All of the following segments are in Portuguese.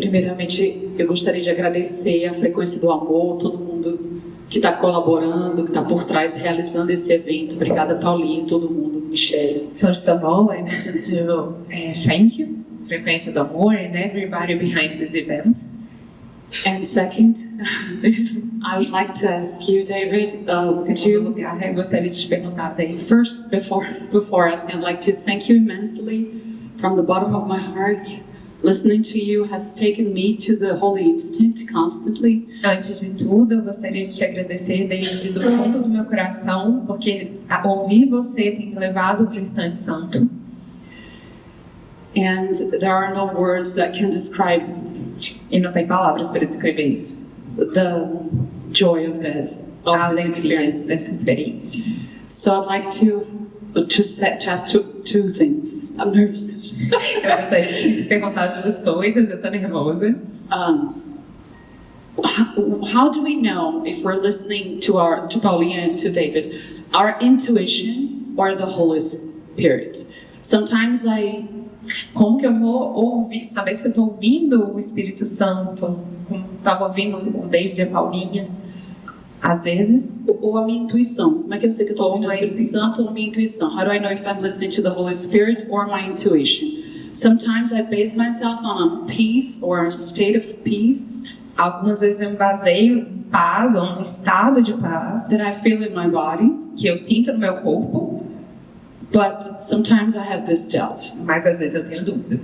Primeiramente, eu gostaria de agradecer a Frequência do Amor, todo mundo que está colaborando, que está por trás realizando esse evento. Obrigada, Paulinha, todo mundo, Michelle. First of all, I wanted to thank you, Frequência do Amor, and everybody behind this event. And second, I would like to ask you, David, Em segundo lugar, eu gostaria de te perguntar, David. first, before asking, I'd like to thank you immensely from the bottom of my heart. Listening to you has taken me to the Holy Instant constantly. Antes de tudo, eu gostaria de te agradecer desde do fundo do meu coração, porque ouvir você tem me levado para o instante santo. And there are no words that can describe E não tem palavras para descrever isso. the joy of this experience. Dessa experiência. So I'd like to ask two things. I'm nervous. Eu gostaria de te perguntar duas coisas, eu estou nervosa. How do we know if we're listening to Paulinha and to David, our intuition or the Holy Spirit? Sometimes Como que eu vou saber se eu estou ouvindo o Espírito Santo, como estava ouvindo o David e a Paulinha, às vezes, ou a minha intuição? Como é que eu sei que eu estou ouvindo o Espírito Santo ou a minha intuição? How do I know if I'm listening to the Holy Spirit or my intuition? Sometimes I base myself on a peace or a state of peace. Algumas vezes eu me baseio em paz ou um estado de paz that I feel in my body, que eu sinto no meu corpo, but sometimes I have this doubt. mas às vezes eu tenho dúvida.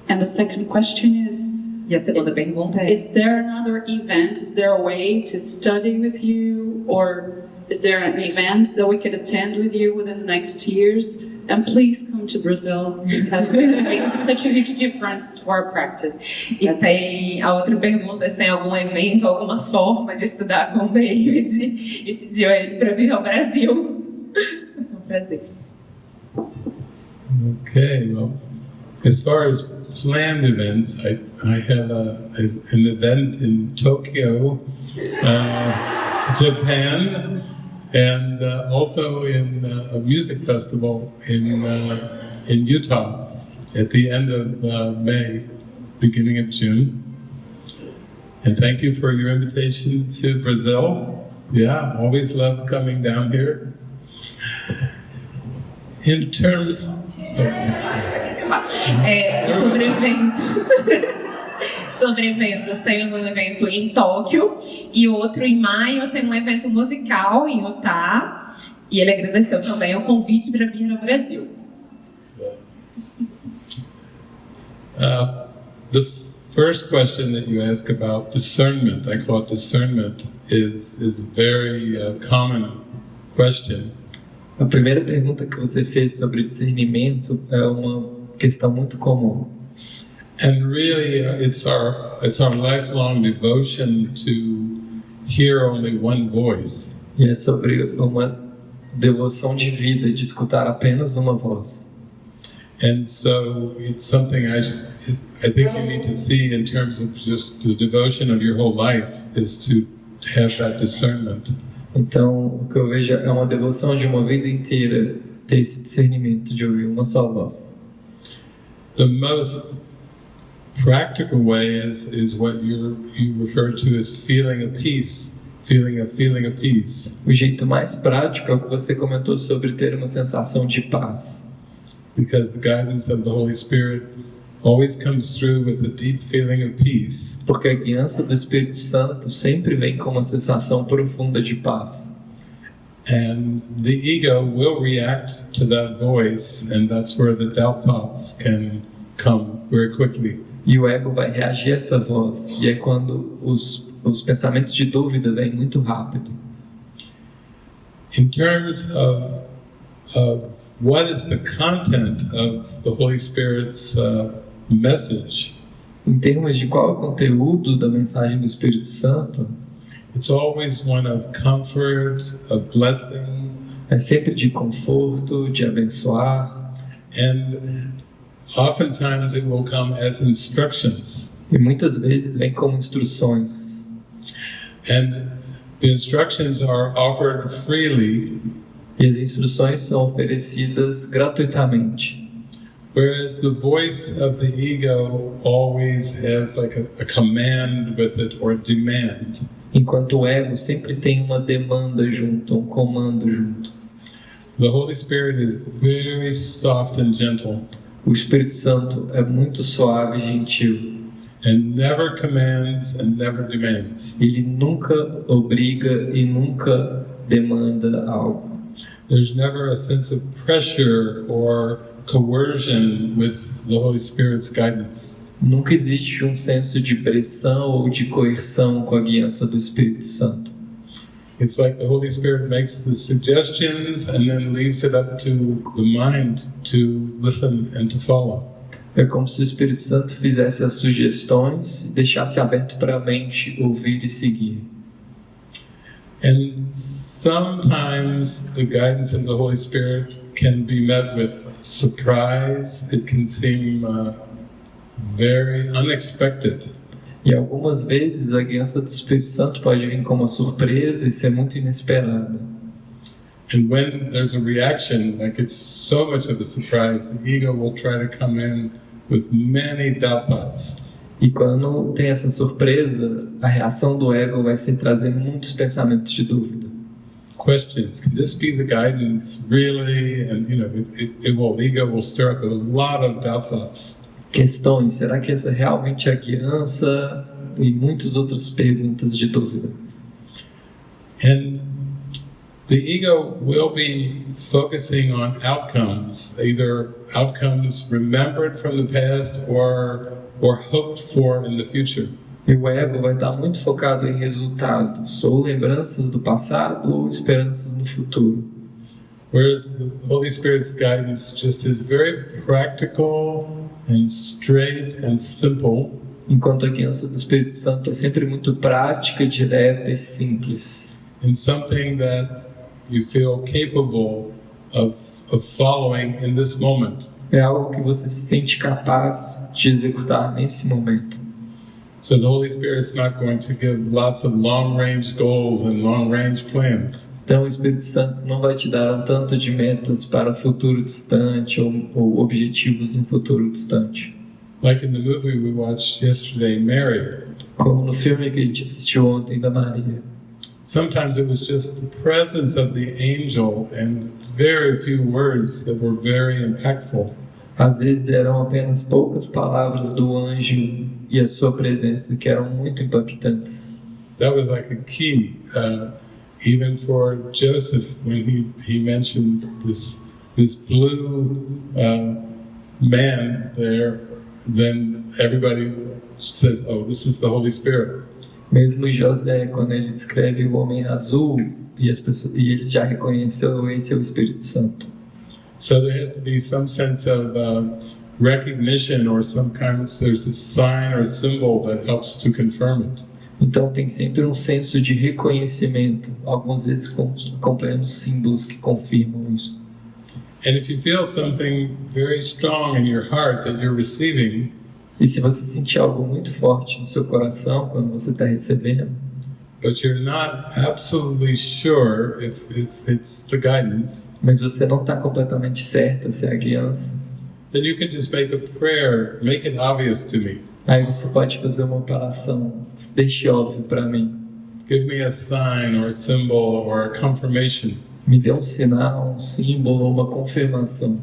And the second question is, E a segunda pergunta é: is there another event? Is there a way to study with you? Or is there an event that we could attend with you within the next years? And please come to Brazil, because it makes such a huge difference to our practice. E tem a outra pergunta: se tem algum evento, alguma forma de estudar com o David, e pediu ele para vir ao Brasil. É um prazer. Okay, well, as far as planned events, I have an event in Tokyo, Japan, and also in a music festival in Utah at the end of May, beginning of June. And thank you for your invitation to Brazil. Yeah, always love coming down here. In terms of sobre eventos, tem um evento em Tóquio e outro em maio, tem um evento musical em Utah, e ele agradeceu também o convite para vir ao Brasil. The first question that you ask about discernment, I call it discernment, is a very common question. A primeira pergunta que você fez sobre discernimento é uma questão muito comum. And really, it's our lifelong devotion to hear only one voice. E é sobre uma devoção de vida, de escutar apenas uma voz. And so it's something I think you need to see in terms of just the devotion of your whole life, is to have that discernment. Então, o que eu vejo é uma devoção de uma vida inteira, ter esse discernimento de ouvir uma só voz. The most practical way is what you refer to as feeling a peace, feeling a peace. O jeito mais prático é o que você comentou sobre ter uma sensação de paz. Because the guidance of the Holy Spirit always comes through with a deep feeling of peace. Porque a guiança do Espírito Santo sempre vem com uma sensação profunda de paz. And the ego will react to that voice, and that's where the doubt thoughts can come very quickly. E o ego vai reagir a essa voz, e é quando os pensamentos de dúvida vêm muito rápido. In terms of what is the content of the Holy Spirit's message, em termos de qual é o conteúdo da mensagem do Espírito Santo, it's always one of comfort, of blessing, é sempre de conforto, de abençoar, and oftentimes it will come as instructions. e muitas vezes vem como instruções. And the instructions are offered freely, E as instruções são oferecidas gratuitamente. Whereas the voice of the ego always has like a command with it or a demand. Enquanto o ego sempre tem uma demanda junto, um comando junto. The Holy Spirit is very soft and gentle O Espírito Santo é muito suave e gentil. and never commands and never demands. Ele nunca obriga e nunca demanda algo. There's never a sense of pressure or coercion with the Holy Spirit's guidance. Nunca existe um senso de pressão ou de coerção com a guiança do Espírito Santo. It's like the Holy Spirit makes the suggestions and then leaves it up to the mind to listen and to follow. É como se o Espírito Santo fizesse as sugestões e deixasse aberto para a mente ouvir e seguir. And sometimes the guidance of the Holy Spirit can be met with surprise. It can seem very unexpected. E algumas vezes a guiança do Espírito Santo pode vir como uma surpresa e ser muito inesperada. And when there's a reaction, like it's so much of a surprise, the ego will try to come in with many doubt thoughts. E quando tem essa surpresa, a reação do ego vai ser trazer muitos pensamentos de dúvida. Questions: can this be the guidance really? And the ego will stir up a lot of doubt thoughts. Questões: será que essa é realmente a guiança? E muitas outras perguntas de dúvida. And the ego will be focusing on outcomes, either outcomes remembered from the past or hoped for in the future. E o ego vai estar muito focado em resultados, ou lembranças do passado ou esperanças no futuro. Whereas the Holy Spirit's guidance just is very practical and straight and simple. Enquanto a guiança do Espírito Santo é sempre muito prática, direta e simples. And something that you feel capable of following in this moment. É algo que você se sente capaz de executar nesse momento. So the Holy Spirit's not going to give lots of long-range goals and long-range plans. Então o Espírito Santo não vai te dar um tanto de metas para o futuro distante ou objetivos no futuro distante. Like in the movie we watched yesterday, Mary. Como no filme que a gente assistiu ontem da Maria. Sometimes it was just the presence of the angel and very few words that were very impactful. Às vezes eram apenas poucas palavras do anjo e a sua presença que eram muito impactantes. That was like a key, even for Joseph when he mentioned this blue man there. Then everybody says, "Oh, this is the Holy Spirit." Mesmo José, quando ele descreve o homem azul, e eles já reconheceu esse é o Espírito Santo. So there has to be some sense of recognition or there's a sign or a symbol that helps to confirm it. Então tem sempre um senso de reconhecimento, algumas vezes acompanhando símbolos que confirmam isso. And if you feel something very strong in your heart that you're receiving, e se você sentir algo muito forte no seu coração quando você está recebendo, but you're not absolutely sure if it's the guidance, mas você não está completamente certa se é a guiança, then you can just make a prayer, make it obvious to me. Aí você pode fazer uma oração, deixe óbvio para mim. Give me a sign or a symbol or a confirmation. Me dê um sinal, um símbolo, uma confirmação.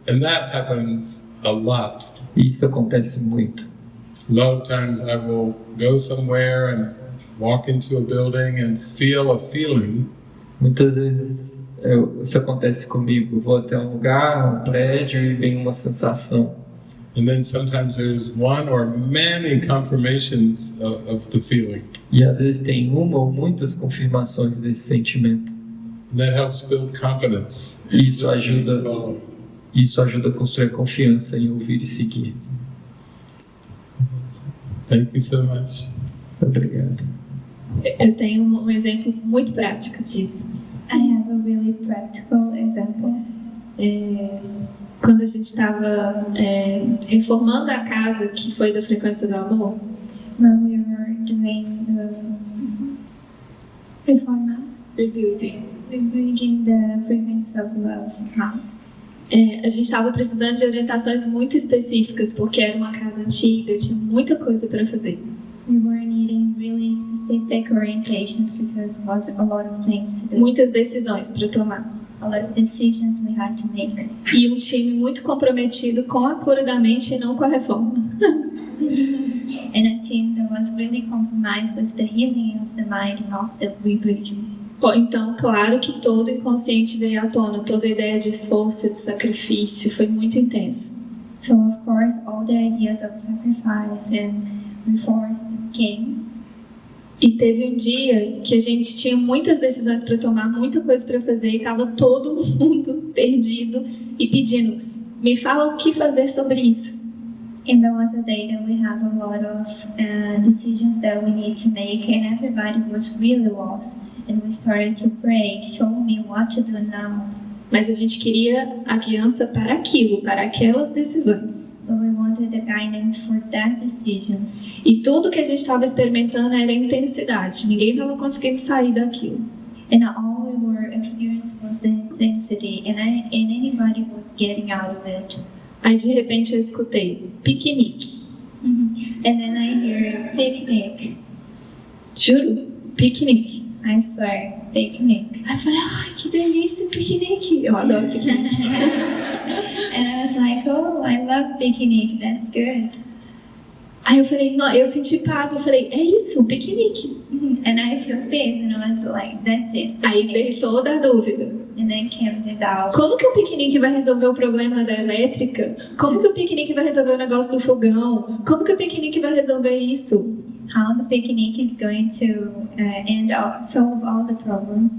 And that happens a lot. E isso acontece muito. A lot of times I will go somewhere and walk into a building and feel a feeling. Muitas vezes isso acontece comigo. Eu vou até um lugar, um prédio e vem uma sensação. And then sometimes there's one or many confirmations of the feeling. E às vezes tem uma ou muitas confirmações desse sentimento. And that helps build confidence. E isso ajuda a construir confiança em ouvir e seguir. Thank you so much. Obrigado. Eu tenho um exemplo muito prático disso. I have a really practical example. Quando a gente estava reformando a casa que foi da Frequência do Amor, When we were doing the rebuilding the Frequency of Love house. A gente estava precisando de orientações muito específicas, porque era uma casa antiga, tinha muita coisa para fazer. We were needing really specific orientations because it was a lot of things to do, Muitas decisões para tomar. a lot of decisions we had to make. E um time muito comprometido com a cura da mente e não com a reforma. And a team that was really compromised with the healing of the mind and of the rebuilding. Bom, então, claro que todo inconsciente veio à tona, toda a ideia de esforço, de sacrifício, foi muito intenso. So of course all the ideas of sacrifice and reforce came. E teve um dia que a gente tinha muitas decisões para tomar, muita coisa para fazer, e estava todo mundo perdido e pedindo, me fala o que fazer sobre isso. And there was a day that we had a lot of decisions that we need to make, and everybody was really lost. And we started to pray, show me what to do now. Mas a gente queria a guiança para aquilo, para aquelas decisões. But we wanted the guidance for that decision. E tudo que a gente estava experimentando era intensidade. Ninguém estava conseguindo sair daquilo. And all we were experiencing was the intensity, and anybody was getting out of it. Aí de repente eu escutei piquenique. And then I hear picnic. Juro, piquenique. I swear, picnic. Aí eu falei, ai, que delícia, piquenique. Eu adoro piquenique. And I was like, oh, I love picnic, that's good. Aí eu falei, não, eu senti paz. Eu falei, é isso, piquenique. And I feel peace, and I was like, that's it. Aí veio toda a dúvida. And then came the doubt. Como que o piquenique vai resolver o problema da elétrica? Como que o piquenique vai resolver o negócio do fogão? Como que o piquenique vai resolver isso? How the picnic is going to solve all the problems.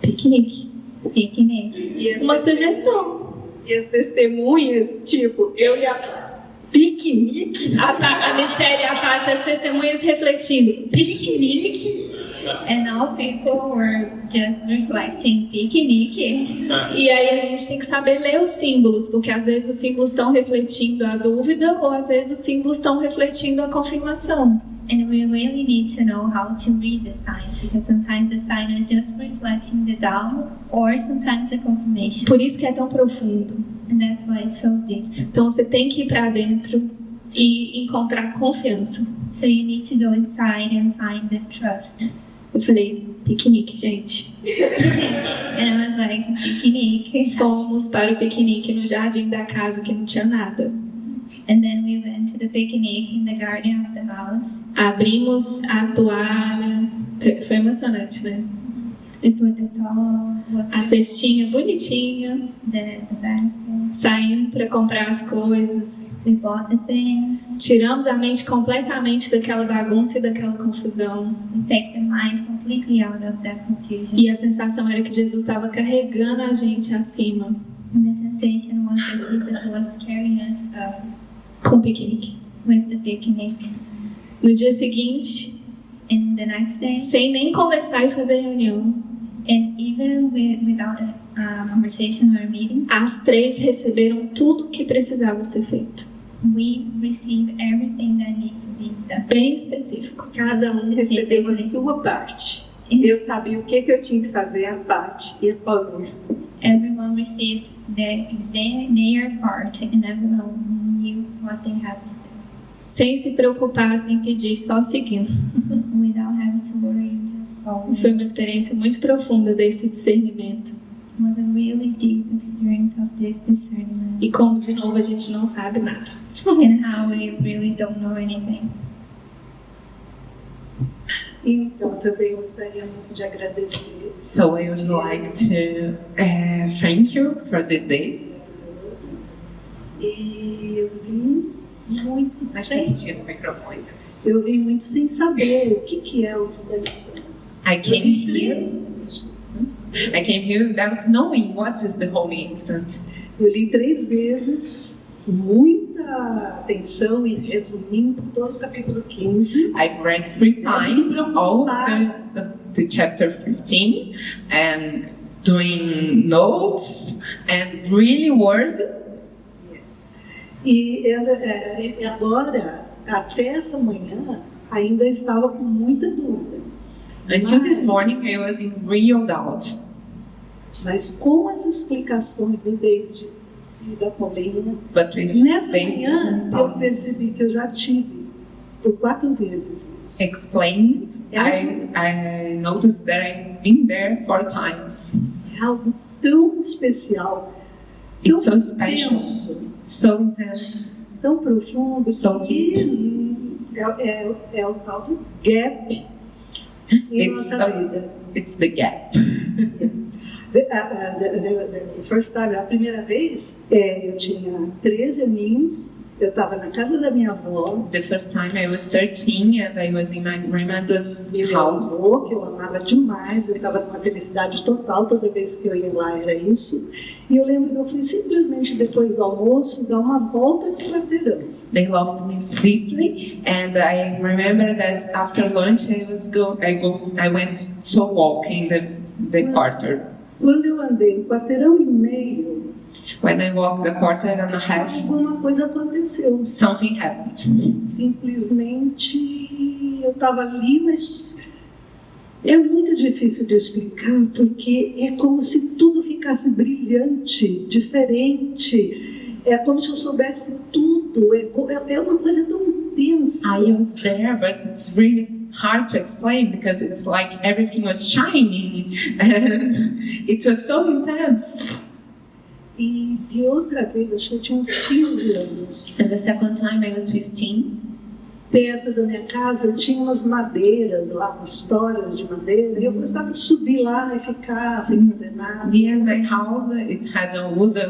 Piquenique. Picnic. E as, Uma sugestão. e as testemunhas, tipo, eu e a piquenique, A Michelle e a Paty, as testemunhas refletindo. Piquenique? And all people were just reflecting picnic. E aí a gente tem que saber ler os símbolos, porque às vezes os símbolos estão refletindo a dúvida ou às vezes os símbolos estão refletindo a confirmação. And we really need to know how to read the signs, because sometimes the sign is just reflecting the doubt or sometimes the confirmation. Por isso que é tão profundo. And that's why it's so deep. Então você tem que ir para dentro e encontrar confiança. So you need to go inside and find the trust. Eu falei, piquenique, gente. And I was like, picnic. Fomos para o piquenique no jardim da casa que não tinha nada. And then we went to the picnic in the garden of the house. Abrimos a toalha. Foi emocionante, né? We put the towel, A cestinha bonitinha. the basket. Saímos para comprar as coisas. We bought the things. Tiramos a mente completamente daquela bagunça e daquela confusão. We take the mind completely out of that confusion. E a sensação era que Jesus estava carregando a gente acima And the sensation was that Jesus was carrying us up com o piquenique. with the picnic. No dia seguinte, And the next day, sem nem conversar e fazer reunião, and even without a conversation or a meeting, as três receberam tudo o que precisava ser feito. we received everything that needs to be done. Bem específico. cada um recebeu a sua parte. Eu sabia o que eu tinha que fazer, a parte e a Paula. Everyone received their part, and everyone knew what they had to do Sem se preocupar, sem pedir, só seguindo. without having to worry, just following. Foi uma experiência muito profunda desse discernimento. It was a really deep experience of this discernment, E como, de novo, a gente não sabe nada. and how we really don't know anything. Então, também gostaria muito de agradecer. So I would like to thank you for these days. E eu vim muito Mais sem, pertinho do microfone. eu vim muito sem saber o que é o instante. I came here without knowing what is the holy instant. Eu li 3 vezes, com muita atenção e resumindo todo o capítulo 15. I've read 3 times all the chapter 15 and doing notes and really word. E agora, até essa manhã, ainda estava com muita dúvida. Until this morning I was in real doubt. Mas com as explicações do David e da Paulinha, But with nessa them manhã eu percebi que eu já tive por 4 vezes isso. explained, I noticed that I've been there 4 times. É algo tão especial, tão It's so special, intenso, so intense, tão profundo, So que é o tal do gap em It's nossa the- vida. it's the gap. The first time, a primeira vez, eu tinha 13 aninhos, eu estava na casa da minha avó, The first time I was 13 and I was in my grandmother's meu house. avô, que eu amava demais, eu estava numa felicidade total, toda vez que eu ia lá era isso. E eu lembro que eu fui simplesmente, depois do almoço, dar uma volta no quarteirão. They loved me deeply, and I remember that after lunch I went to walk in the quarter. Quando eu andei um quarteirão e meio, When I walked the quarter and a half, alguma coisa aconteceu. something happened. Simplesmente eu estava ali, mas é muito difícil de explicar, porque é como se tudo ficasse brilhante, diferente. É como se eu soubesse tudo. É uma coisa tão intensa. I was there, but it's really hard to explain because it's like everything was shining and it was so intense. E de outra vez, acho que eu tinha uns 15 anos, And the second time I was 15. perto da minha casa, tinha umas madeiras lá, umas toras de madeira, e eu gostava de subir lá e ficar sem fazer nada. Near my house, it had a wooden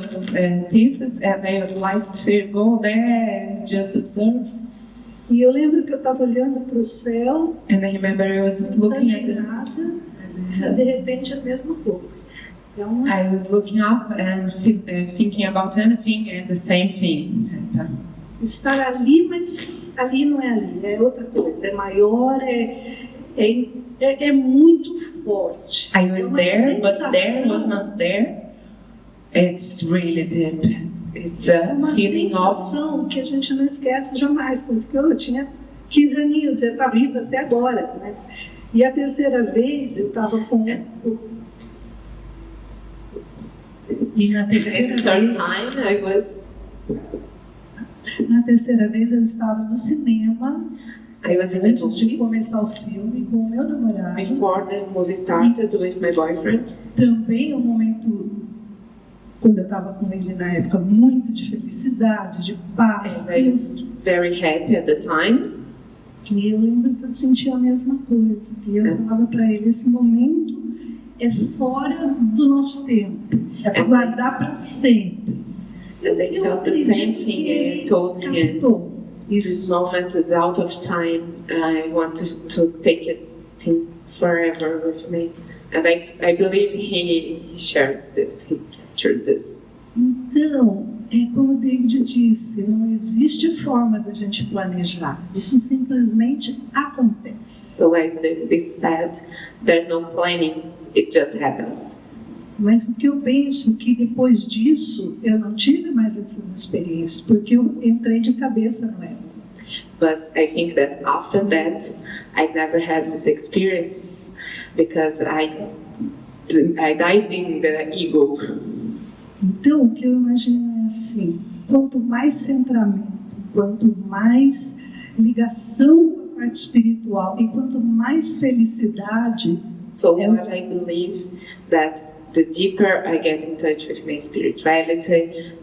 pieces, and I would like to go there and just observe. E eu lembro que eu estava olhando para o céu, And I remember I was não looking sabia at nada, de repente a mesma coisa. Então, I was looking up and thinking about anything, and the same thing happened. estar ali, mas ali não é ali, é outra coisa, é maior, é muito forte. I was É uma there, but there sensação- was not there. It's really deep. It's É a uma feeling of sensação que a gente não esquece jamais, tanto que eu tinha 15 aninhos, você está viva até agora, né? E a terceira vez eu estava com... E na terceira the third vez... time I was Na terceira vez eu estava no cinema, I was in the antes de movies começar o filme, com o meu namorado. before the movie started with my boyfriend. Também um momento, quando eu estava com ele na época, muito de felicidade, de paz. And I was very happy at the time. E eu lembro que eu sentia a mesma coisa. E eu falava para ele, esse momento é fora do nosso tempo, é para guardar para sempre. And I felt the same acredito que thing. ele I told him, captou this isso. moment is out of time. I want to take it forever with me. And I believe he shared this, he captured this. Então, é como o David disse, não existe forma da gente planejar. Isso simplesmente acontece. So as they said, there's no planning, it just happens. Mas o que eu penso que depois disso eu não tive mais essas experiências, porque eu entrei de cabeça no ego. But I think that after that, I never had this experience because I dive in the ego. Então, o que eu imagino é assim: quanto mais centramento, quanto mais ligação com a parte espiritual e quanto mais felicidade, So what I believe that the deeper I get in touch with my spirituality,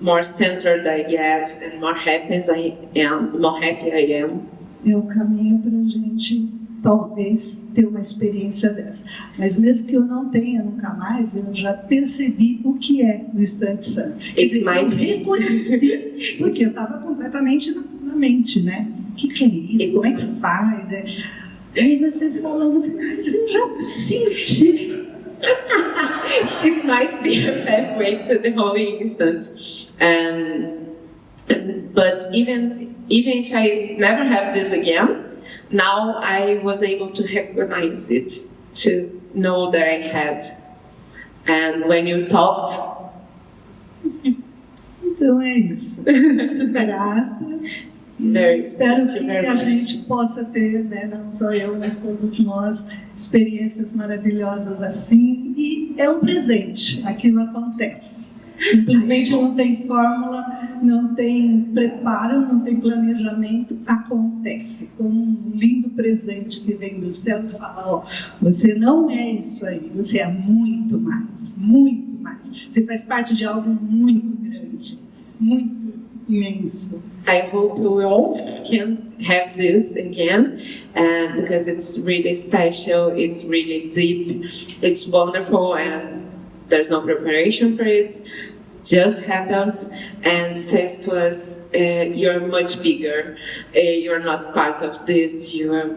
more centered I get, and more happy I am. é o caminho para a gente talvez ter uma experiência dessa. Mas mesmo que eu não tenha nunca mais, eu já percebi o que é o instante santo. Quer dizer, eu reconheci, porque eu estava completamente na mente, né? O que é isso? Como é que faz? Aí você falando, você já sente. It might be a pathway to the holy instant, but even if I never have this again, now I was able to recognize it, to know that I had. And when you talked, Então é isso. Graça Very- Espero thank you que very a much. gente possa ter, né, não só eu, mas todos nós, experiências maravilhosas assim. E é um presente, aquilo acontece. Simplesmente não tem fórmula, não tem preparo, não tem planejamento, acontece. Como um lindo presente que vem do céu e fala, ó, você não é isso aí, você é muito mais, muito mais. Você faz parte de algo muito grande, muito imenso. I hope we all can have this again, and because it's really special, it's really deep, it's wonderful, and there's no preparation for it. Just happens and says to us, "You're much bigger. You're not part of this. You're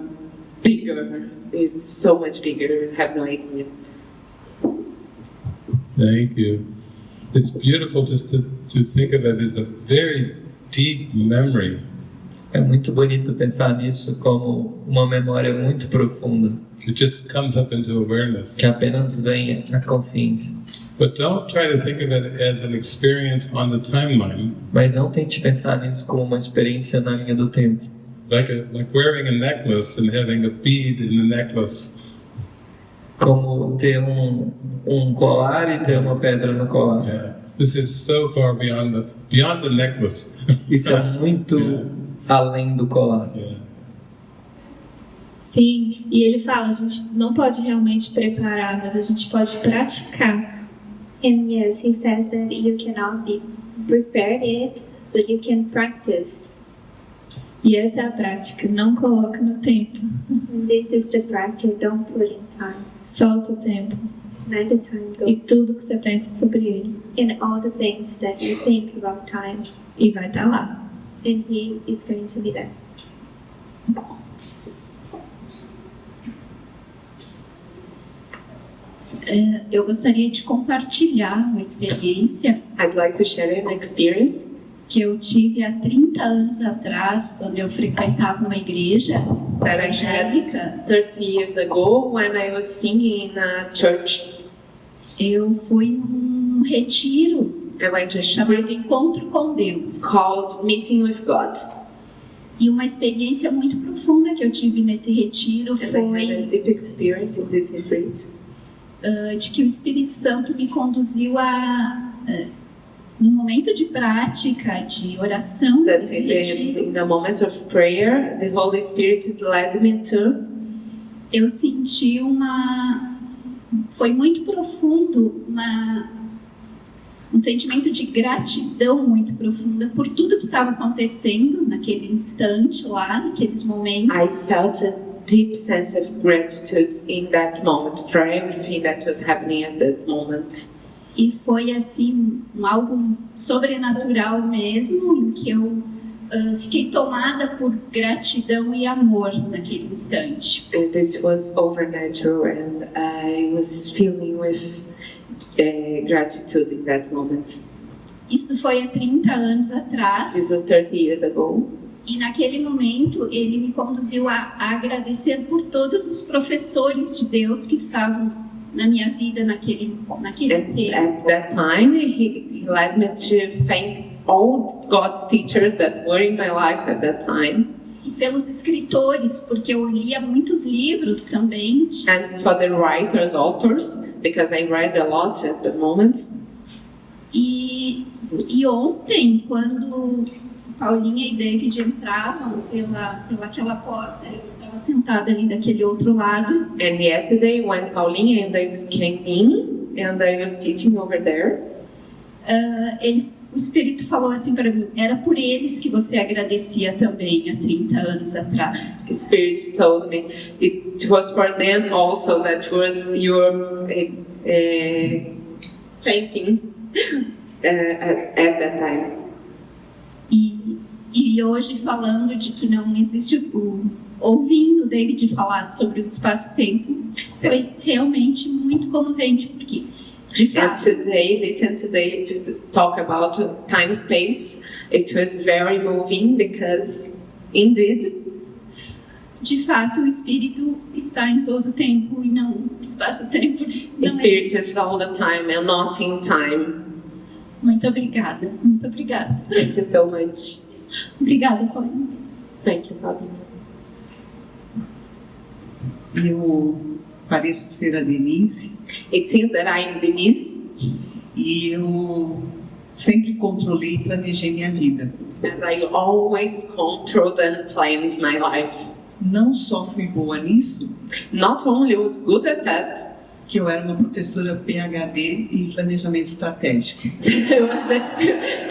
bigger. It's so much bigger. You have no idea." Thank you. It's beautiful just to think of it as a very deep memory. É muito bonito pensar nisso como uma memória muito profunda, It just comes up into awareness. que apenas vem à consciência. But don't try to think of it as an experience on the timeline, Mas não tente pensar nisso como uma experiência na linha do tempo. like wearing a necklace and having a bead in the necklace. Como ter um colar e ter uma pedra no colar. Yeah. This is so far beyond the necklace. Isso é muito além do colar. Yeah. Sim, e ele fala, a gente não pode realmente preparar, mas a gente pode praticar. And yes, he says that you cannot be prepared it, but you can practice. E essa é a prática, não coloca no tempo, And this is the practice, don't put in time. solta o tempo Let the time e go. tudo que você pensa sobre ele, And all the things that you think about time, e vai estar lá. and he is going to be there. Eu gostaria de compartilhar uma experiência I'd like to share an experience que eu tive há 30 anos atrás, quando eu frequentava uma igreja that I had evangélica. 30 years ago when I was singing in a church. Eu fui num retiro I went to a chamado retreat Encontro com Deus. called Meeting with God. E uma experiência muito profunda que eu tive nesse retiro And I had a foi deep experience in this retreat. de que o Espírito Santo me conduziu a num momento de prática, de oração That nesse in retiro. the moment of prayer, the Holy Spirit led me to. Eu senti foi muito profundo, um sentimento de gratidão muito profunda por tudo que estava acontecendo naquele instante lá, naqueles momentos. I felt a deep sense of gratitude in that moment for everything that was happening at that moment. E foi assim, algo sobrenatural mesmo, em que eu fiquei tomada por gratidão e amor naquele instante. And it was overnatural, and I was feeling with gratitude in that moment. Isso foi há 30 anos atrás. This was 30 years ago. E naquele momento ele me conduziu a agradecer por todos os professores de Deus que estavam na minha vida naquele And tempo. at that time, he led me to thank all God's teachers that were in my life at that time, E pelos escritores, porque eu lia muitos livros também. and for the writers, authors, because I read a lot at the moment. E ontem, quando Paulinha e David entravam pelaquela porta, eu estava sentada ali daquele outro lado. And yesterday, when Pauline and David came in, and I was sitting over there, O Espírito falou assim para mim: era por eles que você agradecia também há 30 anos atrás. the Spirit told me it was for them also that was your thinking at that time. E hoje, falando de que não existe ouvindo o David falar sobre o espaço-tempo, foi realmente muito comovente, porque, de And fato, today, listen today to talk about time space. It was very moving because, indeed, de fato, o Espírito está em todo o tempo e não o espaço-tempo. the Não Spirit is all the time and not in time. Muito obrigada, muito obrigada. Thank you so much. Obrigada, Paulinha. Thank you, Fabio. Eu pareço ser a Denise It seems that I'm Denise, e eu sempre controlei e planejei minha vida. and I always controlled and planned my life. Não só fui boa nisso, Not only was good at that, que eu era uma professora PhD em planejamento estratégico. I was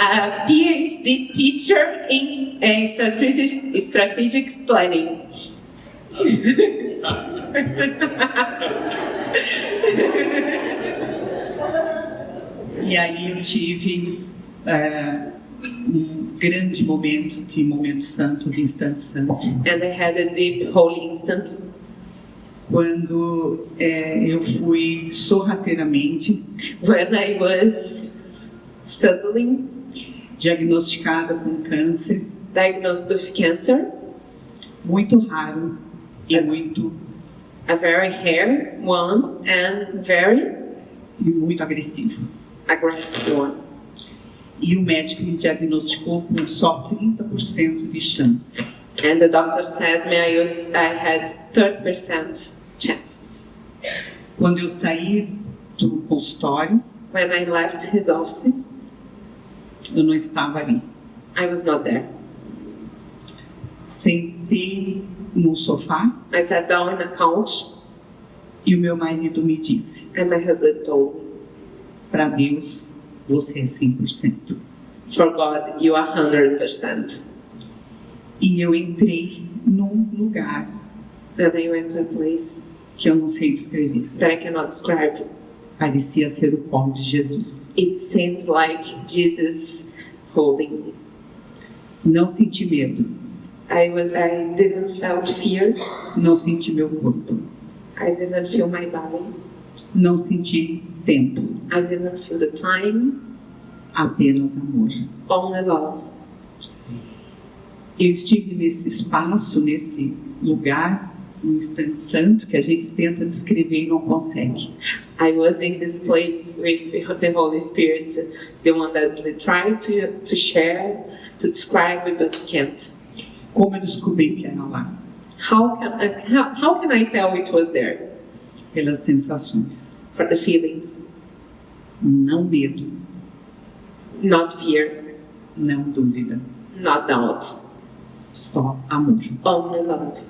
a PhD teacher in strategic planning. E aí eu tive um grande momento santo, de instante santo, And I had a deep holy instant quando eu fui sorrateiramente when I was suddenly diagnosticada com câncer, diagnosed with cancer, muito raro e muito a very rare one and very agressivo. aggressive one. E o médico me diagnosticou com só 30% de chance. And the doctor said me I had 30% chances. Quando eu saí do consultório, When I left his office, eu não estava ali. I was not there. Sentei no sofá I sat down on a couch e o meu marido me disse: and my husband told me, para Deus, você é 100%. for God, you are 100%. E eu entrei num lugar Then I went to a place que eu não sei descrever. that I cannot describe. Parecia ser o colo de Jesus. It seems like Jesus holding me. Não senti medo, I didn't felt fear. não senti meu corpo, I didn't feel my body. não senti tempo, I didn't feel the time. apenas amor. Only love. Eu estive nesse espaço, nesse lugar, no instante santo, que a gente tenta descrever e não consegue. I was in this place with the Holy Spirit, the one that we try to share, to describe, but can't. Como eu descobri que era lá? How can I tell it was there? Pelas sensações. For the feelings, Não medo, not fear, não dúvida, not doubt, só amor. only love.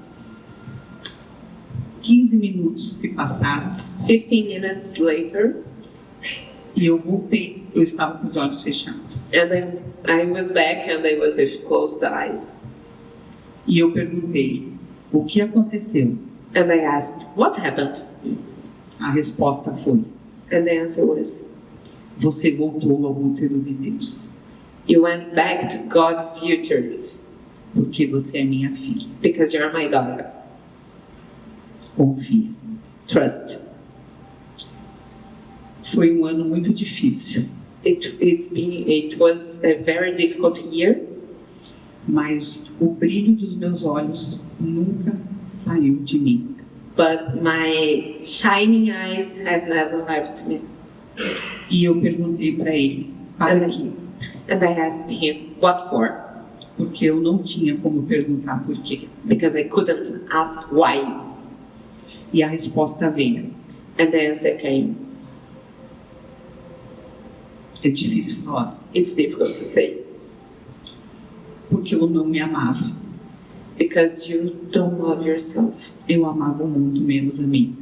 15 minutos se passaram 15 minutes later, e eu voltei. Eu estava com os olhos fechados. and then I was back and I was with closed eyes. E eu perguntei: o que aconteceu? And I asked, what happened? A resposta foi: And the answer was, você voltou ao útero de Deus, you went back to God's uterus porque você é minha filha. because you're my daughter. Confia. Trust. Foi um ano muito difícil, It was a very difficult year, mas o brilho dos meus olhos nunca saiu de mim. but my shining eyes have never left me. E eu perguntei para ele: para quê? And I asked him, what for? Porque eu não tinha como perguntar por quê. Because I couldn't ask why. E a resposta veio. And the answer came. É difícil falar, It's difficult to say. porque eu não me amava. Because you don't love yourself. Eu amava o mundo menos a mim.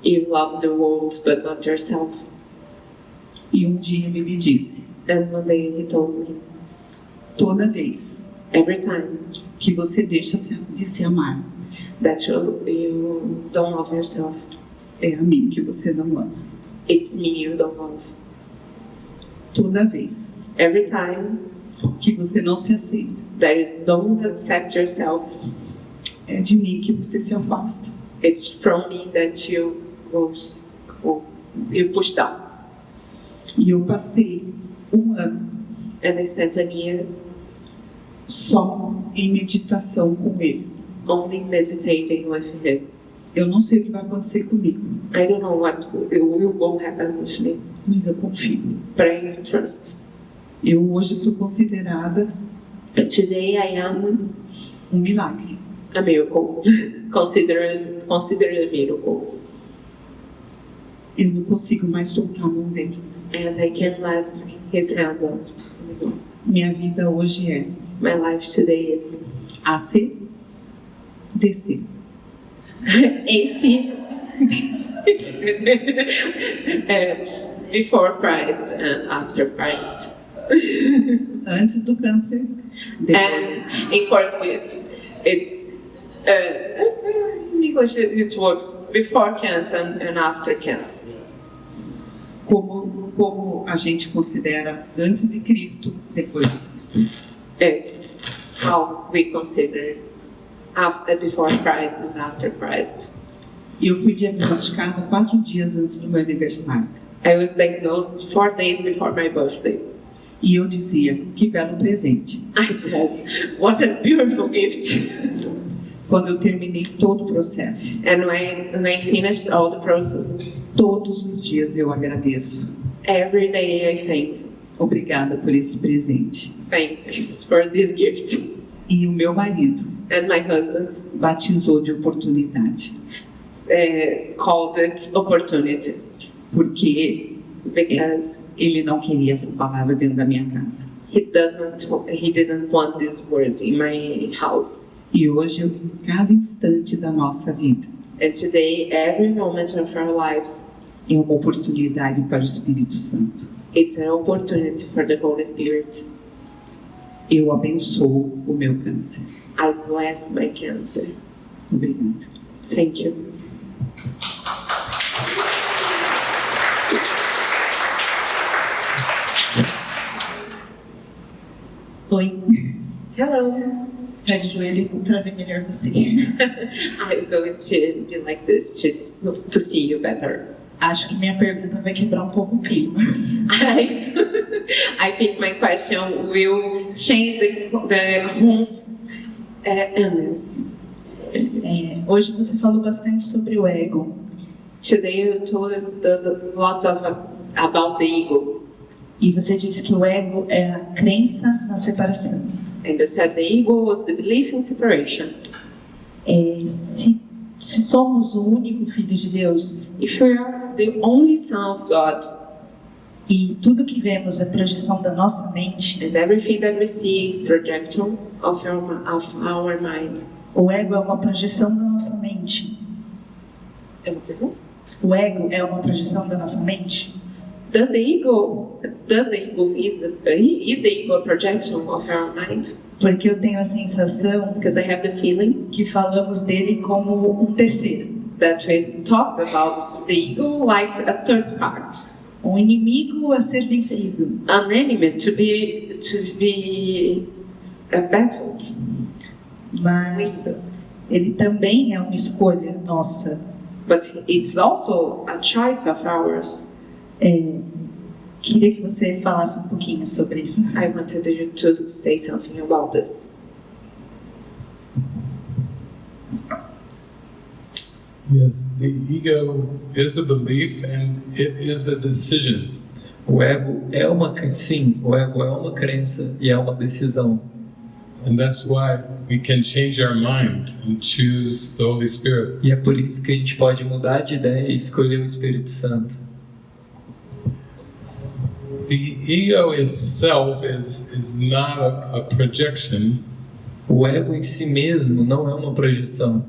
You love the world, but not yourself. E um dia ele me disse: And one day he told me, toda vez every time que você deixa de se amar, that you don't love yourself, é a mim que você não ama. it's me you don't love. Toda vez Every time que você não se aceita, that you don't accept yourself, é de mim que você se afasta. it's from me that you push down. E eu passei um ano And I spent a year só em meditação com ele. only meditating with him. Eu não sei o que vai acontecer comigo, I don't know what will happen with me, mas eu confio. but I trust. Eu hoje sou considerada And today I am milagre. A miracle. Consider it a miracle. Eu não consigo mais soltar a mão dele. And I can't let his hand go. Minha vida hoje é My life today is AC, DC. AC. Before Christ and after Christ. Antes do câncer, depois. And in Portuguese, it's in English it works before cancer and after cancer. Como a gente considera antes de Cristo, depois de Cristo. It's how we consider before Christ and after Christ. E eu fui diagnosticada 4 dias antes do meu aniversário. I was diagnosed 4 days before my birthday. E eu dizia, que belo presente. I said, what a beautiful gift. Quando eu terminei todo o processo, And when I finished all the process, todos os dias eu agradeço. every day I thank, Obrigada por esse presente. thanks for this gift. E o meu marido And my husband batizou de oportunidade, called it opportunity porque because ele não queria essa palavra dentro da minha casa. he didn't want this word in my house. E hoje, em cada instante da nossa vida, And today, every moment of our lives, é uma oportunidade para o Espírito Santo. it's an opportunity for the Holy Spirit. Eu abençoo o meu câncer. I bless my cancer. Obrigada. Thank you. Oi, Hello. tá de joelho para ver melhor você. I'm going to be like this to see you better. Acho que minha pergunta vai quebrar um pouco o clima. I think my question will change the room's endings. Hoje você falou bastante sobre o ego. Today you told us lots about the ego. E você disse que o ego é a crença na separação. And you said the ego was the belief in separation. Se somos o único filho de Deus If we are the only son of God, e tudo que vemos é projeção da nossa mente, and everything that we see is projection of our mind. o ego é uma projeção da nossa mente. O ego é uma projeção da nossa mente? Is the ego a projection of our mind? Porque eu tenho a sensação Because I have the feeling que falamos dele como um terceiro, that we talked about the ego like a third part, um inimigo a ser vencido. an enemy to be battled. Mas ele também é uma escolha nossa. But it's also a choice of ours. Queria que você falasse um pouquinho sobre isso. I wanted you to say something about this. Yes, the ego is a belief and it is a decision. O ego é uma crença e é uma decisão. And that's why we can change our mind and choose the Holy Spirit. E é por isso que a gente pode mudar de ideia e escolher o Espírito Santo. The ego itself is not a projection. O ego em si mesmo não é uma projeção.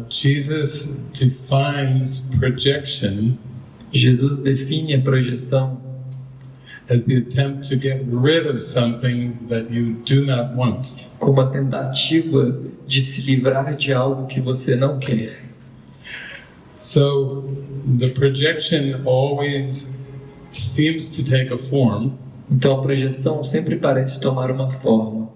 Jesus defines projection Jesus define a projeção as the attempt to get rid of something that you do not want. como a tentativa de se livrar de algo que você não quer. So the projection always seems to take a form, Então a projeção sempre parece tomar uma forma.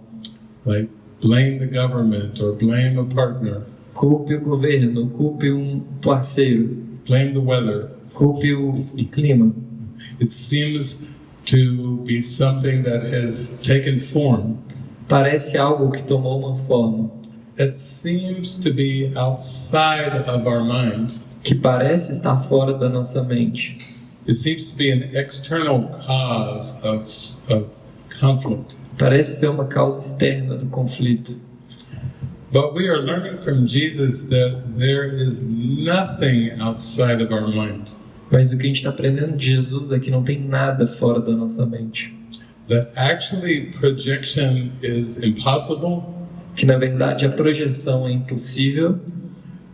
like blame the government or blame a partner, Culpe o governo, culpe um parceiro, blame the weather. culpe o clima. It seems to be something that has taken form. Parece algo que tomou uma forma, It seems to be outside of our mind. que parece estar fora da nossa mente. It seems to be an external cause of conflict. Parece ser uma causa externa do conflito. But we are learning from Jesus that there is nothing outside of our mind. Mas o que a gente está aprendendo de Jesus é que não tem nada fora da nossa mente. That actually projection is impossible. Que na verdade a projeção é impossível.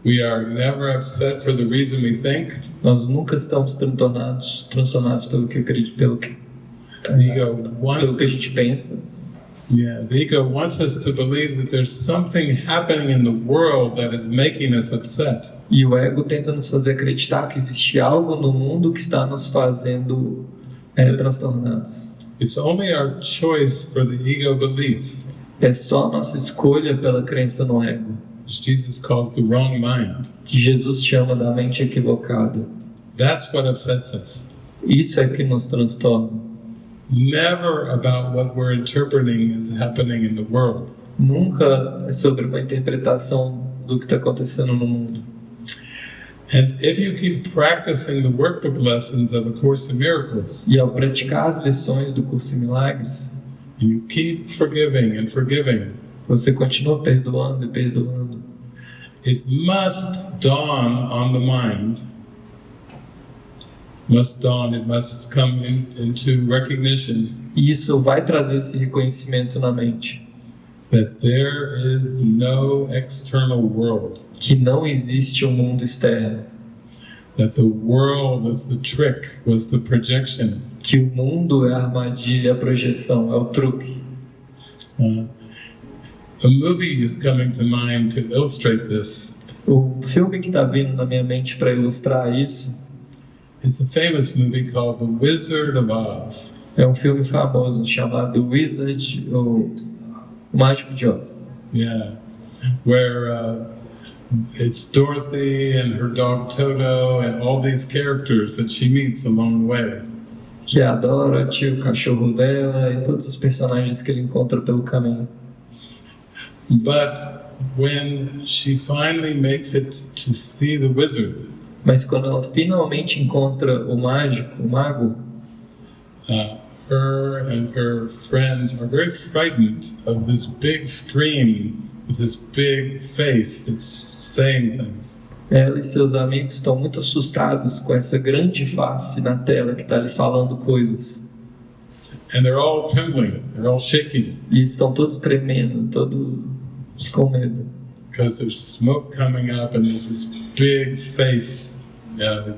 We are never upset for the reason we think. Nós nunca estamos transtornados pelo que acredito, pelo que The ego wants a us, gente pensa. the ego wants us to believe that there's something happening in the world that is making us upset. E o ego tenta nos fazer acreditar que existe algo no mundo que está nos fazendo transtornados. It's only our choice for the ego belief, É só a nossa escolha pela crença no ego, which Jesus calls the wrong mind. que Jesus chama da mente equivocada. That's what upsets us. Isso é que nos transtorna. Never about what we're interpreting is happening in the world. Nunca é sobre uma interpretação do que está acontecendo no mundo. And if you keep practicing the workbook lessons of A Course in Miracles, E ao praticar as lições do Curso em Milagres, you keep forgiving and forgiving, você continua perdoando e perdoando. it must dawn on the mind, it must come into recognition E isso vai trazer esse reconhecimento na mente, that there is no external world, que não existe um mundo externo, that the world was the trick, was the projection. que o mundo é a armadilha, a projeção, é o truque. A movie is coming to mind to illustrate this. O filme que está vindo na minha mente para ilustrar isso It's a famous movie called The Wizard of Oz. é um filme famoso chamado Wizard, ou O Mágico de Oz. Yeah, where it's Dorothy and her dog Toto and all these characters that she meets along the way. Que é a Dorothy, o cachorro dela e todos os personagens que ele encontra pelo caminho. But when she finally makes it to see the wizard, Mas quando ela finalmente encontra o mago, her and her friends are very frightened of this big screen with this big face that's saying things. ela e seus amigos estão muito assustados com essa grande face na tela que está lhe falando coisas. And they're all trembling, they're all shaking, E estão todos tremendo, todos com medo. because there's smoke coming up and there's this big face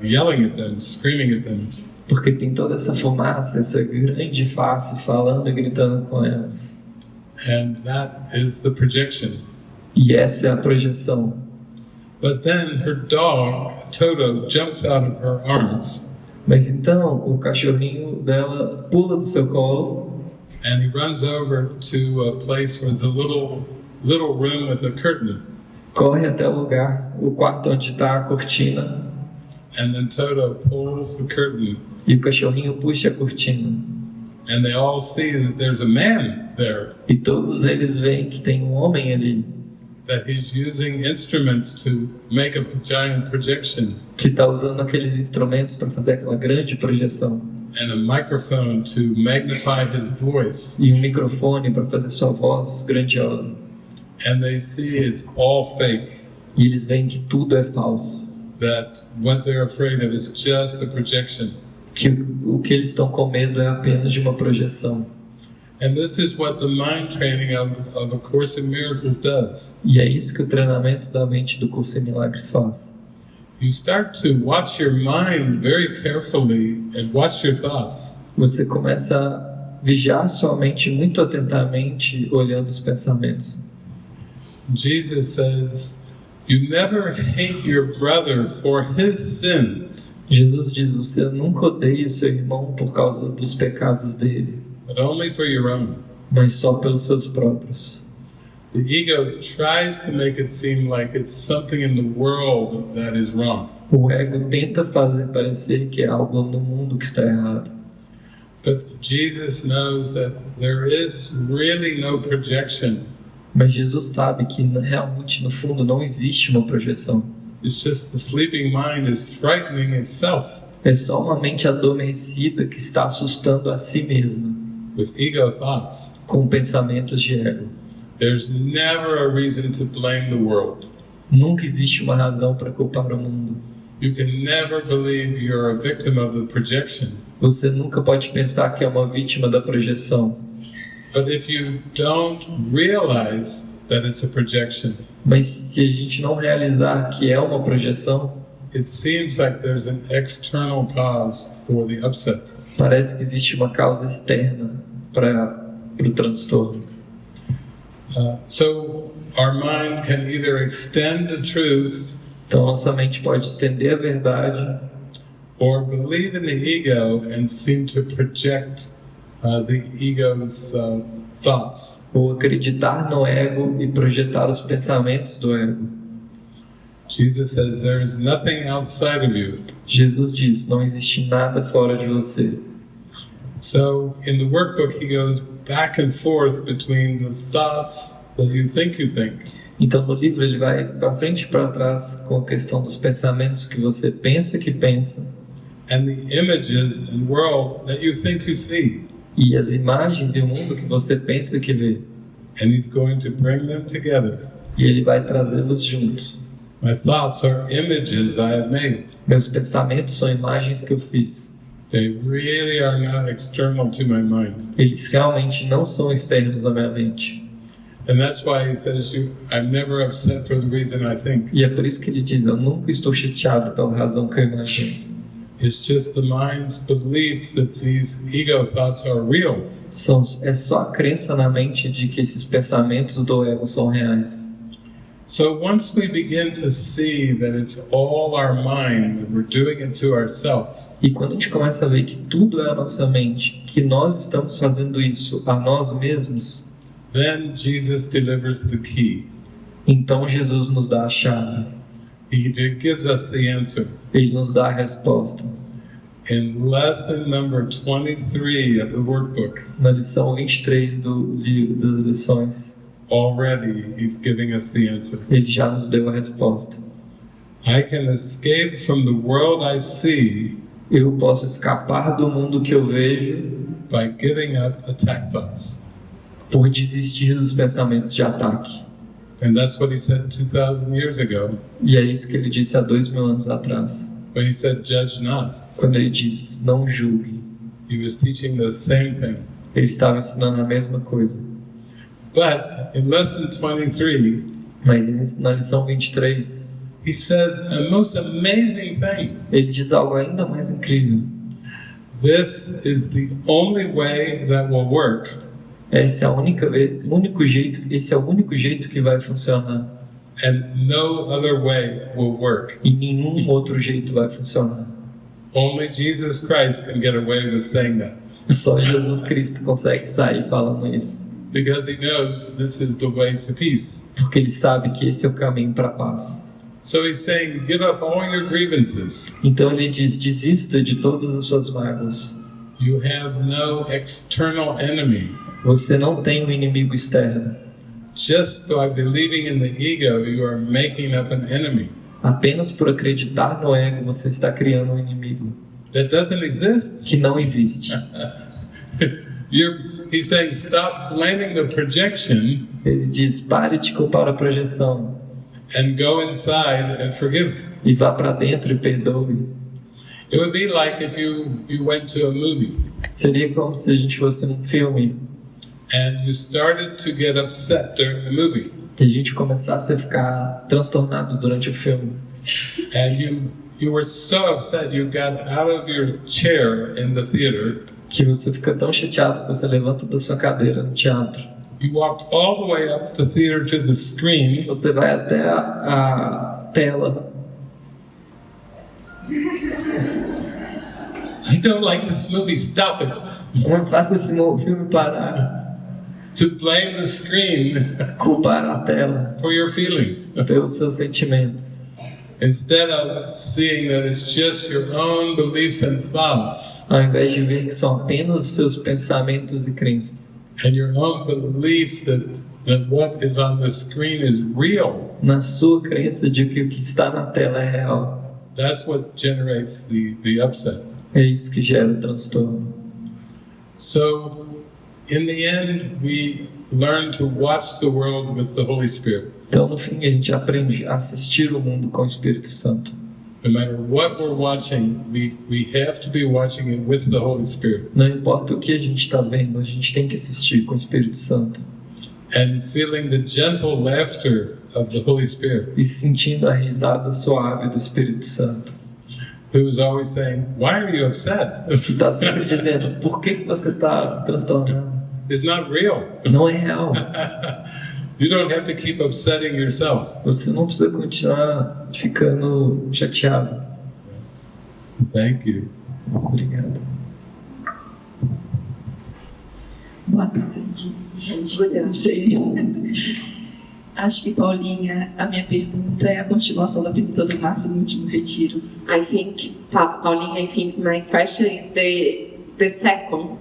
yelling at them, screaming at them. Porque tem toda essa fumaça, essa grande face falando e gritando com elas. And that is the projection. E essa é a projeção. But then her dog, Toto, jumps out of her arms Mas então o cachorrinho dela pula do seu colo and he runs over to a place where the little room with a curtain. corre até o lugar, o quarto onde está a cortina, And then Toto pulls the curtain e o cachorrinho puxa a cortina. and they all see that there's a man there, E todos eles veem que tem um homem ali, that he's using instruments to make a giant projection que está usando aqueles instrumentos para fazer aquela grande projeção. and a microphone to magnify his voice. E um microfone para fazer sua voz grandiosa. And they see it's all fake, E eles veem que tudo é falso. that what they're afraid of is just a projection. Que o que eles estão com medo é apenas de uma projeção. And this is what the mind training of A Course in Miracles does. E é isso que o treinamento da mente do Curso em Milagres faz. You start to watch your mind very carefully and watch your thoughts. Você começa a vigiar sua mente muito atentamente, olhando os pensamentos. Jesus says, you never hate your brother for his sins, Jesus diz: você nunca odeia o seu irmão por causa dos pecados dele, but only for your own. mas só pelos seus próprios. The ego tries to make it seem like it's something in the world that is wrong. O ego tenta fazer parecer que é algo no mundo que está errado. But Jesus knows that there is really no projection. Mas Jesus sabe que realmente no fundo não existe uma projeção. It's just the sleeping mind is frightening itself. É só uma mente adormecida que está assustando a si mesma. with ego thoughts, com pensamentos de ego. there's never a reason to blame the world. Nunca existe uma razão para culpar o mundo. You can never believe you're a victim of the projection. Você nunca pode pensar que é uma vítima da projeção. But if you don't realize that it's a projection, Mas se a gente não realizar que é uma projeção, it seems like there's an external cause for the upset. parece que existe uma causa externa para o transtorno. So our mind can either extend the truth Então nossa mente pode estender a verdade or believe in the ego and seem to project the ego's thoughts. ou acreditar no ego e projetar os pensamentos do ego. Jesus says there is nothing outside of you. Jesus diz, não existe nada fora de você. So in the workbook, he goes back and forth between the thoughts that you think. Então no livro ele vai para frente e para trás com a questão dos pensamentos que você pensa que pensa And the images and world that you think you see. e as imagens e o mundo que você pensa que vê. And he's going to bring them together. E ele vai trazê-los juntos. My thoughts are images I have made. Meus pensamentos são imagens que eu fiz. They really are not external to my mind. Eles realmente não são externos à minha mente. And that's why he says, I'm never upset for the reason I think. E é por isso que ele diz, eu nunca estou chateado pela razão que eu imagino. It's just the mind's belief that these ego thoughts are real. É só a crença na mente de que esses pensamentos do ego são reais. So once we begin to see that it's all our mind, that we're doing it to ourselves, E quando a gente começa a ver que tudo é a nossa mente, que nós estamos fazendo isso a nós mesmos, then Jesus delivers the key. então Jesus nos dá a chave. He gives us the answer. Ele nos dá a resposta. In lesson number 23 of the workbook, Na lição 23 do livro das lições, already he's giving us the answer. ele já nos deu a resposta. I can escape from the world I see Eu posso escapar do mundo que eu vejo by giving up attack thoughts. por desistir dos pensamentos de ataque. And that's what he said 2,000 years ago E é isso que ele disse há 2000 anos atrás, when he said, judge not. quando ele diz, não julgue. He was teaching the same thing. Ele estava ensinando a mesma coisa. But in lesson 23, Mas na lição 23, he says a most amazing thing. ele diz algo ainda mais incrível. This is the only way that will work. Esse é o único jeito que vai funcionar. And no other way will work. E nenhum outro jeito vai funcionar. Only Jesus Christ can get away with saying that. Só Jesus Cristo consegue sair falando isso. Because he knows this is the way to peace. Porque ele sabe que esse é o caminho para a paz. So he's saying, give up all your grievances. Então ele diz, desista de todas as suas mágoas. You have no external enemy. Você não tem um inimigo externo. Just by believing in the ego, you are making up an enemy. Apenas por acreditar no ego, você está criando um inimigo That doesn't exist. que não existe. He's saying, stop blaming the projection Ele diz, pare de culpar a projeção and go inside and forgive. e vá para dentro e perdoe. It would be like if you went to a movie Seria como se a gente fosse num filme and you started to get upset during the movie. e a gente começasse a ficar transtornado durante o filme. And you were so upset you got out of your chair in the theater. Que você fica tão chateado que você levanta da sua cadeira no teatro. You walked all the way up the theater to the screen. Você vai até a tela. I don't like this movie. Stop it. Não faça esse filme parar. To blame the screen Culpar a tela for your feelings pelos seus sentimentos. instead of seeing that it's just your own beliefs and thoughts Ao invés de ver que são apenas os seus pensamentos e crenças. and your own belief that what is on the screen is real. Na sua crença de que o que está na tela é real. That's what generates the upset. É isso que gera o transtorno. So in the end, we learn to watch the world with the Holy Spirit. Então, no fim, a gente aprende a assistir o mundo com o Espírito Santo. No matter what we're watching, we have to be watching it with the Holy Spirit. Não importa o que a gente está vendo, a gente tem que assistir com o Espírito Santo. And feeling the gentle laughter of the Holy Spirit, E sentindo a risada suave do Espírito Santo, who is always saying, "Why are you upset? que está sempre dizendo: por que você está transtornado? It's not real. Não é real. You don't have to keep upsetting yourself." Você não precisa continuar ficando chateado. Thank you. Obrigado. Boa tarde. Não sei. Acho que, Paulinha, a minha pergunta é a continuação da pergunta do Márcio no último retiro. I think, Pauline, I think my question is the sequel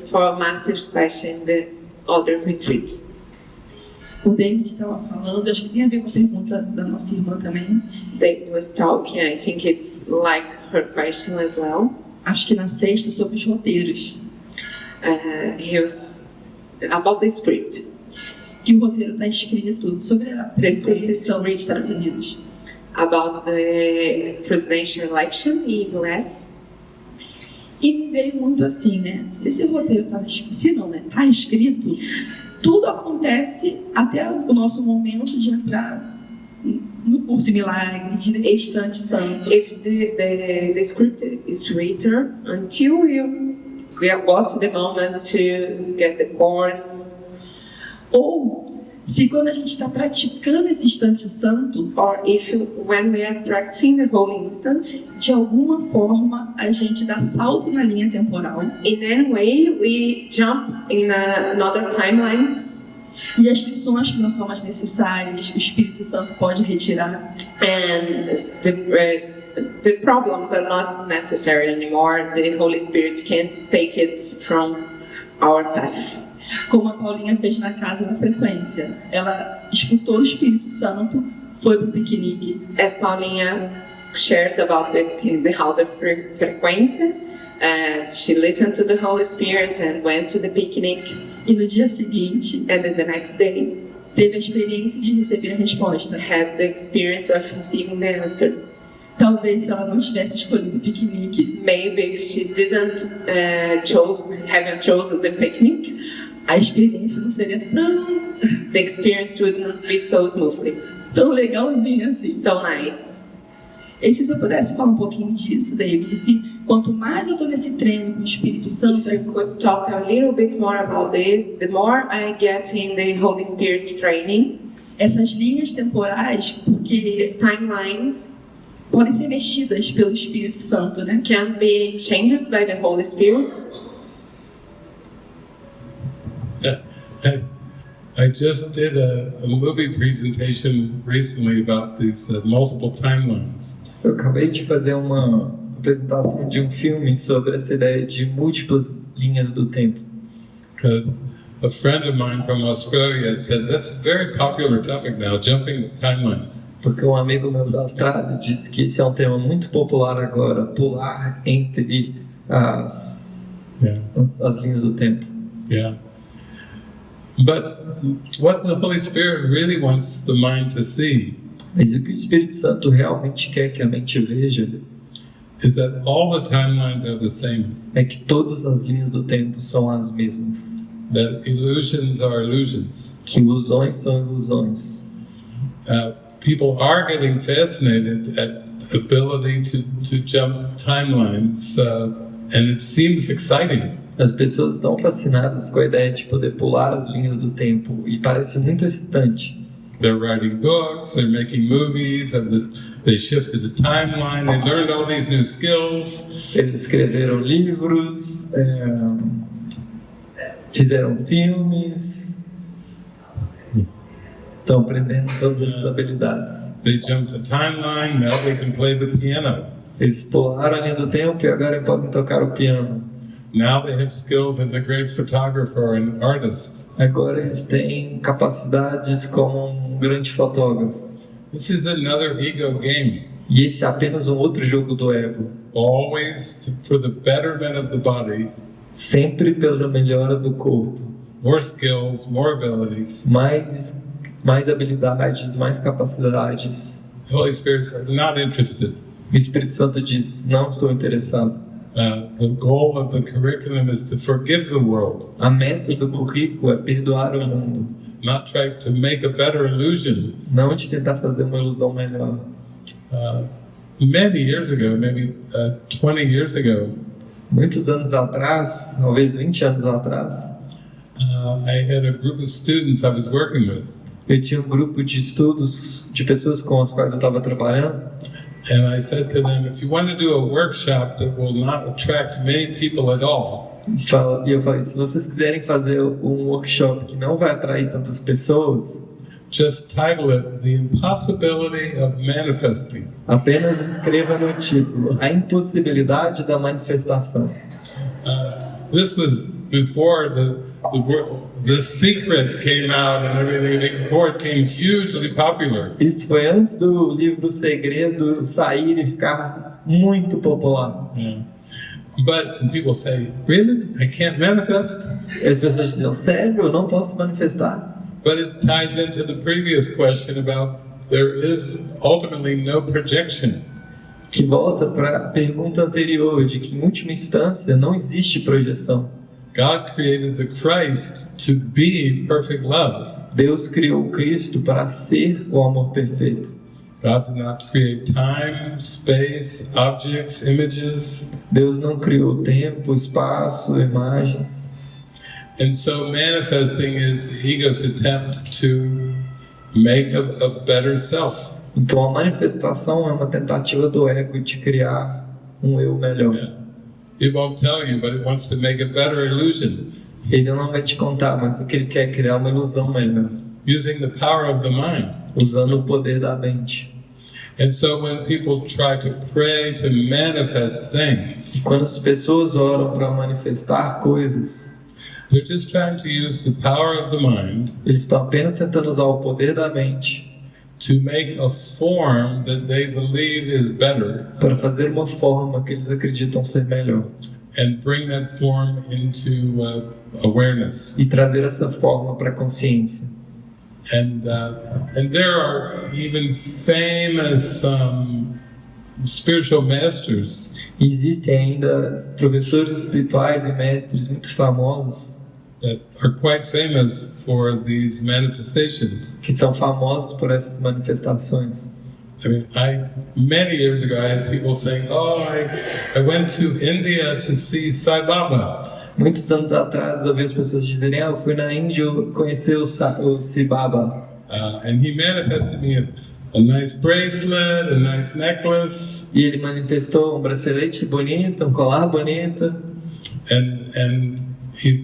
for Master's question in the other retreats. O David estava falando, acho que tem a ver com a pergunta da nossa irmã também. David was talking, I think it's like her question as well. Acho que na sexta, sobre os roteiros. He was about the script. Que o roteiro está escrito sobre a presidência dos Estados Unidos. About the presidential election in US. E me veio muito assim, né? Se esse roteiro está escrito, tudo acontece até o nosso momento de entrar no curso milagre, de nesse instante santo. If the script is written until you got to the moment to get the course. Ou se quando a gente está praticando esse instante santo, or if when we are practicing the holy instant, de alguma forma a gente dá salto na linha temporal. In any way we jump in another timeline. E as lições que não são mais necessárias, o Espírito Santo pode retirar. And the problems are not necessary anymore. The Holy Spirit can take it from our path. Como a Paulinha fez na casa na frequência. Ela escutou o Espírito Santo, foi para o piquenique. As Paulinha shared about the house of frequência, she listened to the Holy Spirit and went to the picnic. E no dia seguinte, and then the next day, teve a experiência de receber a resposta. Had the experience of receiving the answer. Talvez se ela não tivesse escolhido o piquenique, maybe if she didn't haven't chosen the picnic, a experiência não seria the experience wouldn't be so smoothly, tão legalzinha assim. So nice. E se você pudesse falar um pouquinho disso, David, se quanto mais eu estou nesse treino com o Espírito Santo, if you could talk a little bit more about this, the more I get in the Holy Spirit training, essas linhas temporais, porque these timelines podem ser mexidas pelo Espírito Santo, né? Can be changed by the Holy Spirit. I just did a movie presentation recently about these multiple timelines. Eu acabei de fazer uma apresentação de um filme sobre essa ideia de múltiplas linhas do tempo. Because a friend of mine from Australia had said that's a very popular topic now, jumping timelines. Porque um amigo meu da Austrália disse que esse é um tema muito popular agora, pular entre as linhas do tempo. Yeah. But what the Holy Spirit really wants the mind to see, mas o que o Espírito Santo realmente quer que a mente veja, is that all the timelines are the same. É que todas as linhas do tempo são as mesmas. That illusions are illusions. Que ilusões são ilusões. People are getting fascinated at the ability to jump timelines, and it seems exciting. As pessoas estão fascinadas com a ideia de poder pular as linhas do tempo e parece muito excitante. They're writing books, they're making movies, and they shifted the timeline, they learned all these new skills. Eles escreveram livros, fizeram filmes, estão aprendendo todas essas habilidades. They jumped the timeline, now they can play the piano. Eles pularam a linha do tempo e agora podem tocar o piano. Now they have skills as a great photographer and artist. Agora eles têm capacidades como um grande fotógrafo. This is another ego game. E esse é apenas um outro jogo do ego. Always for the betterment of the body. sempre pela melhora do corpo. more skills, more abilities. Mais habilidades, mais capacidades. The Holy Spirit said, not interested. O Espírito Santo diz: não estou interessado. The goal of the curriculum is to forgive the world, A meta do currículo é perdoar o mundo, not try to make a better illusion. não de tentar fazer uma ilusão melhor. Many years ago, maybe 20 years ago, Muitos anos atrás, talvez 20 anos atrás, I had a group of students I was working with, eu tinha um grupo de estudos de pessoas com as quais eu estava trabalhando. and I said to them, if you want to do a workshop that will not attract many people at all, E eu falei: se vocês quiserem fazer um workshop que não vai atrair tantas pessoas, just title it The Impossibility of Manifesting. apenas escreva no título: A Impossibilidade da Manifestação. This was before the Secret came out and everything, before it became hugely popular. Isso foi antes do livro Segredo sair e ficar muito popular. But people say, really? I can't manifest? E as pessoas diziam: sério, eu não posso manifestar? But it ties into the previous question about there is ultimately no projection. Que volta para a pergunta anterior, de que em última instância não existe projeção. God created the Christ to be perfect love. Deus criou o Cristo para ser o amor perfeito. God did not create time, space, objects, images. Deus não criou tempo, espaço, imagens. And so manifesting is the ego's attempt to make a better self. Então a manifestação é uma tentativa do ego de criar um eu melhor. It won't tell you, but it wants to make a better illusion. Ele não vai te contar, mas o que ele quer é criar uma ilusão melhor, Using the power of the mind. usando o poder da mente. And so when people try to pray to manifest things, Quando as pessoas oram para manifestar coisas, they're just trying to use the power of the mind eles estão apenas tentando usar o poder da mente to make a form that they believe is better para fazer uma forma que eles acreditam ser melhor and bring that form into awareness. e trazer essa forma para a consciência. And there are even famous spiritual masters Existem ainda professores espirituais e mestres muito famosos that are quite famous for these manifestations. que são famosos por essas manifestações. I mean, many years ago, I had people saying, "Oh, I went to India to see Sai Baba." Muitos anos atrás eu vi as pessoas dizerem: eu fui na Índia conhecer o Sai Baba. And he manifested me a nice bracelet, a nice necklace. E ele manifestou um bracelete bonito, um colar bonito. And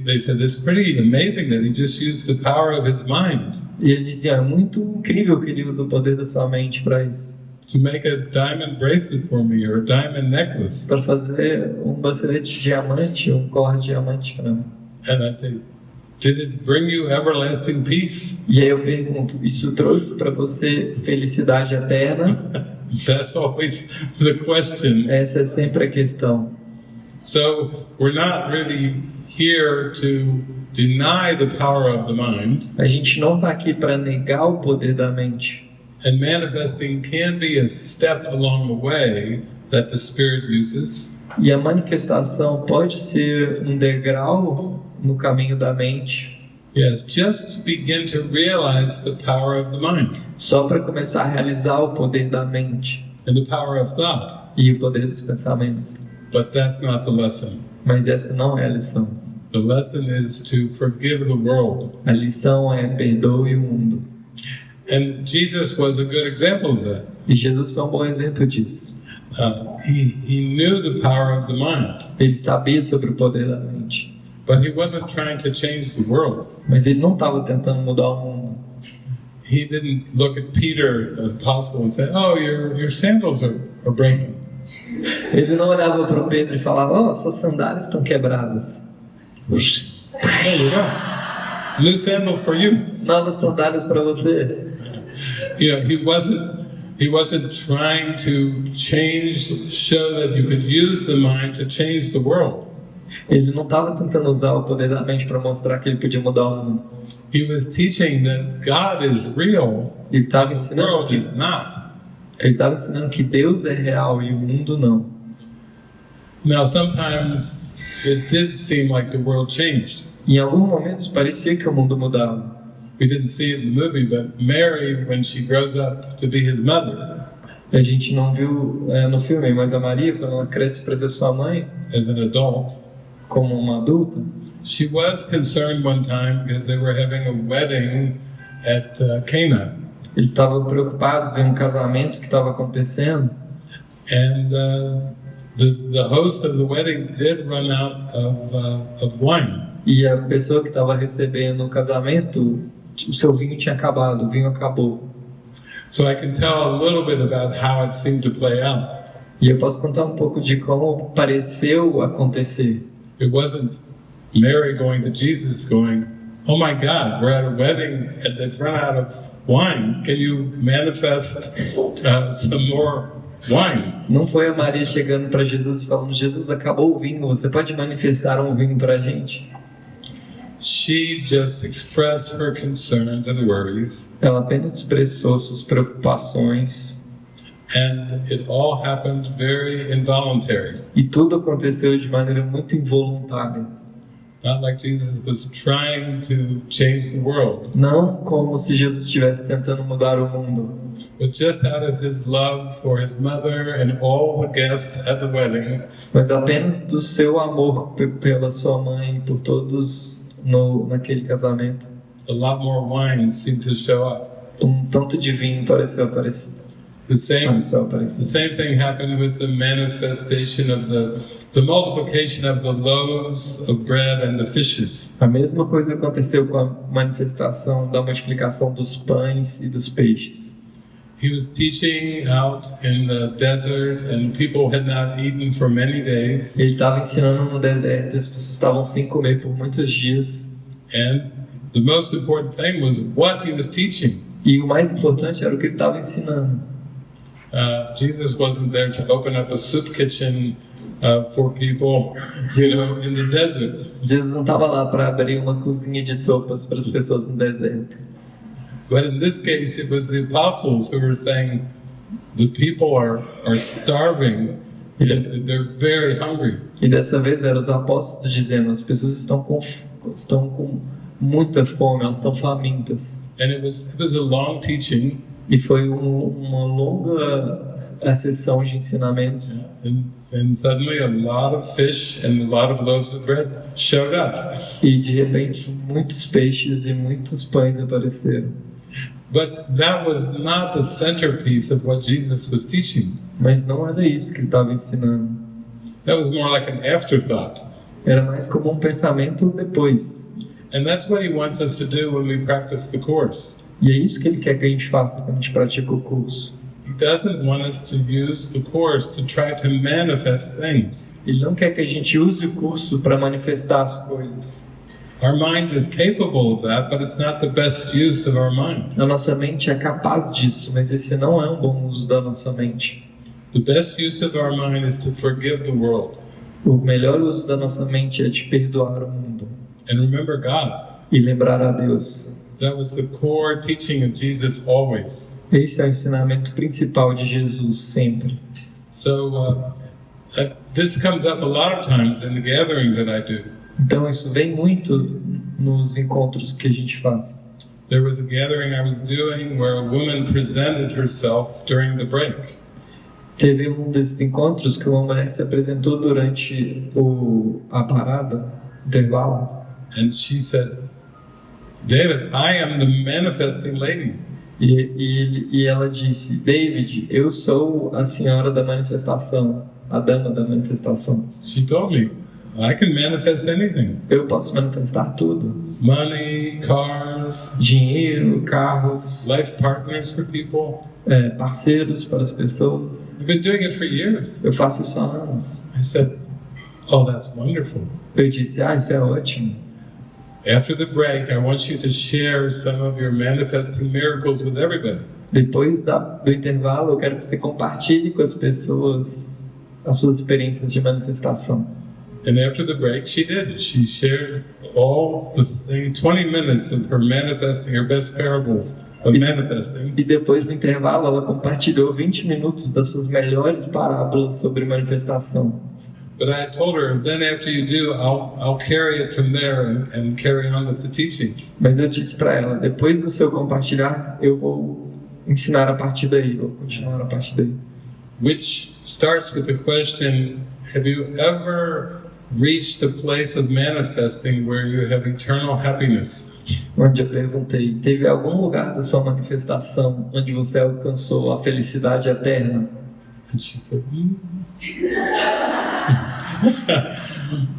they said, it's pretty amazing that he just used the power of his mind E eles diziam: é muito incrível que ele usa o poder da sua mente para isso. to make a diamond bracelet for me or a diamond necklace. Para fazer um bracelete de diamante, um colar de diamante para mim. And I'd say, did it bring you everlasting peace? E aí eu pergunto: isso trouxe para você felicidade eterna? That's always the question. Essa é sempre a questão. So we're not really here to deny the power of the mind. A gente não está aqui para negar o poder da mente. And manifesting can be a step along the way that the Spirit uses. E a manifestação pode ser um degrau no caminho da mente, Yes, just to begin to realize the power of the mind só para começar a realizar o poder da mente and the power of thought. e o poder dos pensamentos. But that's not the lesson. Mas essa não é a lição. The lesson is to forgive the world. A lição é: perdoe o mundo. And Jesus was a good example of that. E Jesus foi um bom exemplo disso. He knew the power of the mind, Ele sabia sobre o poder da mente, but he wasn't trying to change the world. mas ele não estava tentando mudar o mundo. He didn't look at Peter, the apostle, and say, "Oh, your sandals are broken." Ele não olhava para o Pedro e falava: oh, suas sandálias estão quebradas. New sandals for you. Novas sandálias para você. You know, he wasn't trying to show that you could use the mind to change the world. Ele não estava tentando usar o poder da mente para mostrar que ele podia mudar o mundo. He was teaching that God is real, Ele estava the ensinando world que is not. Deus é real e o mundo não. Now, sometimes it did seem like the world changed. Em alguns momentos parecia que o mundo mudava. We didn't see it in the movie, but Mary, when she grows up to be his mother, A gente não viu no filme, mas a Maria, quando ela cresce para ser sua mãe, as an adult, como uma adulta, she was concerned one time because they were having a wedding at Cana. eles estavam preocupados em um casamento que estava acontecendo. And the host of the wedding did run out of wine. E a pessoa que estava recebendo o casamento, o seu vinho tinha acabado, o vinho acabou. So I can tell a little bit about how it seemed to play out. E eu posso contar um pouco de como pareceu acontecer. It wasn't Mary going to Jesus going, "Oh my God, we're at a wedding and they've run out of wine. Can you manifest some more wine?" Não foi a Maria chegando para Jesus e falando: Jesus, acabou o vinho, você pode manifestar um vinho para a gente? She just expressed her concerns and worries, Ela apenas expressou suas preocupações and it all happened very involuntary. e tudo aconteceu de maneira muito involuntária. Not like Jesus was trying to change the world, Não como se Jesus estivesse tentando mudar o mundo, but just out of his love for his mother and all the guests at the wedding, mas apenas do seu amor pela sua mãe e por todos naquele casamento. a lot more wine seemed to show up. Tanto de vinho pareceu aparecer. The same thing happened with the manifestation of the multiplication of the loaves of bread and the fishes. A mesma coisa aconteceu com a manifestação da multiplicação dos pães e dos peixes. He was teaching out in the desert and people had not eaten for many days. Ele estava ensinando no deserto e as pessoas estavam sem comer por muitos dias. And the most important thing was what he was teaching. E o mais importante era o que ele estava ensinando. Jesus wasn't there to open up a soup kitchen for people, in the desert. Jesus não estava lá para abrir uma cozinha de sopas para as pessoas no deserto. But in this case, it was the apostles who were saying, the people are starving, they're very hungry. E dessa vez eram os apóstolos dizendo: as pessoas estão com muita fome, elas estão famintas. And it was a long teaching. E foi uma longa sessão de ensinamentos. And suddenly a lot of fish and a lot of loaves of bread showed up. E de repente muitos peixes e muitos pães apareceram. But that was not the centerpiece of what Jesus was teaching. Mas não era isso que ele estava ensinando. That was more like an afterthought. Era mais como um pensamento depois. And that's what he wants us to do when we practice the course. E é isso que ele quer que a gente faça quando a gente pratica o curso. He doesn't want us to use the course to try to manifest things. Ele não quer que a gente use o curso para manifestar as coisas. Our mind is capable of that, but it's not the best use of our mind. A nossa mente é capaz disso, mas esse não é um bom uso da nossa mente. The best use of our mind is to forgive the world. O melhor uso da nossa mente é de perdoar o mundo And remember God. e lembrar a Deus. That was the core teaching of Jesus always. Esse é o ensinamento principal de Jesus sempre. So this comes up a lot of times in the gatherings that I do. Então isso vem muito nos encontros que a gente faz. There was a gathering I was doing where a woman presented herself during the break. Teve um desses encontros que uma mulher se apresentou durante a parada, intervalo. And she said, "David, I am the manifesting lady." E ela disse: David, eu sou a senhora da manifestação, a dama da manifestação. She told me, "I can manifest anything. Eu posso manifestar tudo: Money, cars, dinheiro, carros, life partners for people. parceiros para as pessoas. I've been doing it for years." Eu faço isso há anos. I said, "Oh, that's wonderful. Eu disse: isso é ótimo. After the break, I want you to share some of your manifesting miracles with everybody." Depois do intervalo, eu quero que você compartilhe com as pessoas as suas experiências de manifestação. And after the break, she did. She shared all the thing, 20 minutes of her manifesting, her best parables of manifesting. E depois do intervalo, ela compartilhou 20 minutos das suas melhores parábolas sobre manifestação. But I told her, then after you do, I'll carry it from there and carry on with the teachings. Mas eu disse para ela, depois do seu compartilhar, eu vou ensinar a partir daí, vou continuar a partir daí. Which starts with the question, have you ever reached a place of manifesting where you have eternal happiness? Onde eu perguntei, teve algum lugar da sua manifestação onde você alcançou a felicidade eterna? And she said,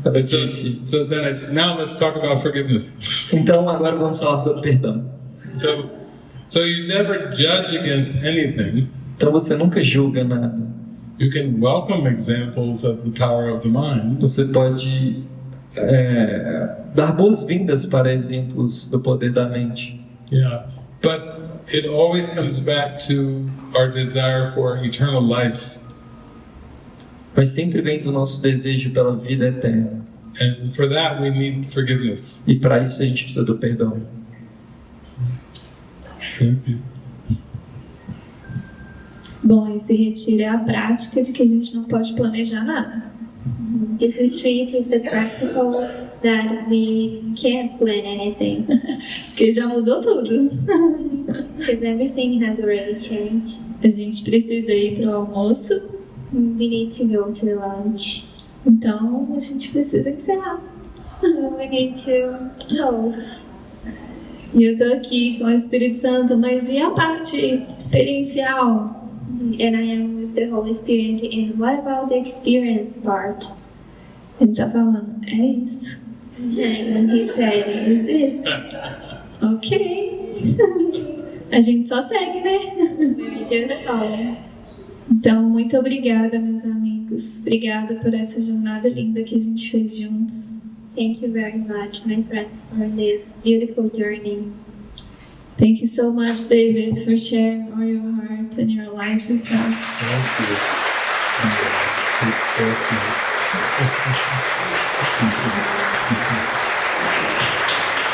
Ela disse, so then I said, now let's talk about forgiveness. então agora vamos falar sobre perdão. So you never judge against anything. Então você nunca julga nada. You can welcome examples of the power of the mind. Você pode dar boas-vindas para exemplos do poder da mente. Yeah, but it always comes back to our desire for eternal life. Mas sempre vem do nosso desejo pela vida eterna. And for that we need forgiveness. E para isso a gente precisa do perdão. Thank you. Bom, esse retiro é a prática de que a gente não pode planejar nada. This retreat is the practical that we can't plan anything Porque já mudou tudo. because everything has already changed. A gente precisa ir para o almoço, We need to go to the lunch. então a gente precisa encerrar. We need to close. E eu tô aqui com o Espírito Santo, mas e a parte experiencial? And I am with the Holy Spirit. And what about the experience part? Ele tá falando, é isso. And he said, is this? Ok. A gente só segue, né? Just follow. Então, muito obrigada, meus amigos. Obrigada por essa jornada linda que a gente fez juntos. Thank you very much, my friends, for this beautiful journey. Thank you so much, David, for sharing all your heart and your life with us. Thank you.